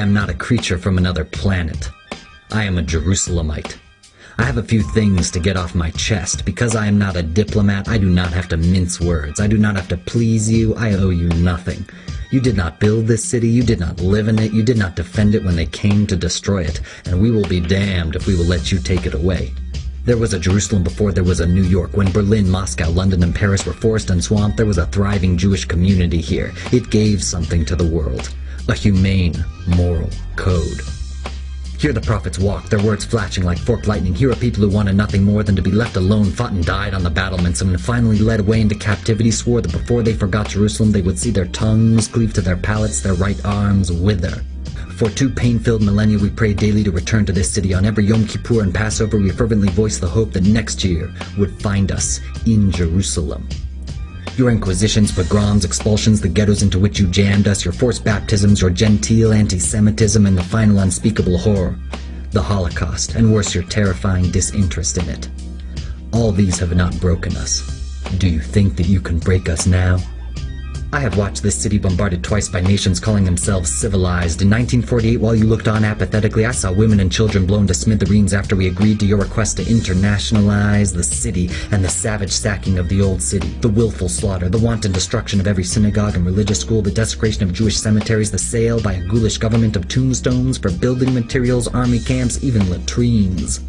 am not a creature from another planet. I am a Jerusalemite. I have a few things to get off my chest. Because I am not a diplomat, I do not have to mince words. I do not have to please you. I owe you nothing. You did not build this city. You did not live in it. You did not defend it when they came to destroy it. And we will be damned if we will let you take it away. There was a Jerusalem before there was a New York. When Berlin, Moscow, London, and Paris were forest and swamp, there was a thriving Jewish community here. It gave something to the world. A humane, moral code. Here the prophets walked, their words flashing like forked lightning. Here are people who wanted nothing more than to be left alone, fought and died on the battlements, and finally led away into captivity, swore that before they forgot Jerusalem, they would see their tongues cleave to their palates, their right arms wither. For 2 pain-filled millennia we pray daily to return to this city. On every Yom Kippur and Passover we fervently voice the hope that next year would find us in Jerusalem. Your inquisitions, pogroms, expulsions, the ghettos into which you jammed us, your forced baptisms, your genteel anti-Semitism, and the final unspeakable horror, the Holocaust, and worse, your terrifying disinterest in it. All these have not broken us. Do you think that you can break us now? I have watched this city bombarded twice by nations calling themselves civilized. In 1948, while you looked on apathetically, I saw women and children blown to smithereens after we agreed to your request to internationalize the city, and the savage sacking of the old city, the willful slaughter, the wanton destruction of every synagogue and religious school, the desecration of Jewish cemeteries, the sale by a ghoulish government of tombstones for building materials, army camps, even latrines.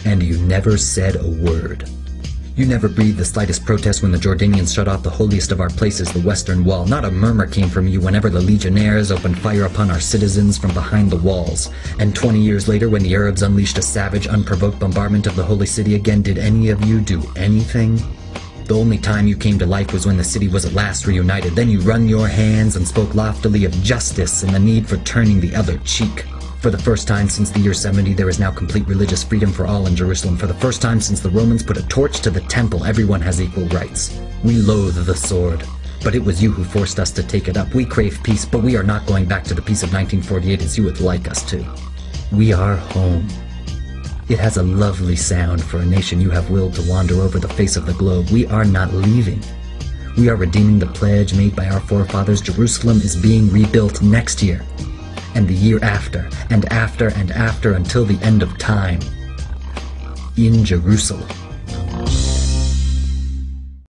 And you never said a word. You never breathed the slightest protest when the Jordanians shut off the holiest of our places, the Western Wall. Not a murmur came from you whenever the legionnaires opened fire upon our citizens from behind the walls. And 20 years later, when the Arabs unleashed a savage, unprovoked bombardment of the Holy City again, did any of you do anything? The only time you came to life was when the city was at last reunited. Then you wrung your hands and spoke loftily of justice and the need for turning the other cheek. For the first time since the year 70, there is now complete religious freedom for all in Jerusalem. For the first time since the Romans put a torch to the temple, everyone has equal rights. We loathe the sword, but it was you who forced us to take it up. We crave peace, but we are not going back to the peace of 1948 as you would like us to. We are home. It has a lovely sound for a nation you have willed to wander over the face of the globe. We are not leaving. We are redeeming the pledge made by our forefathers. Jerusalem is being rebuilt next year, and the year after, and after, and after, until the end of time. In Jerusalem.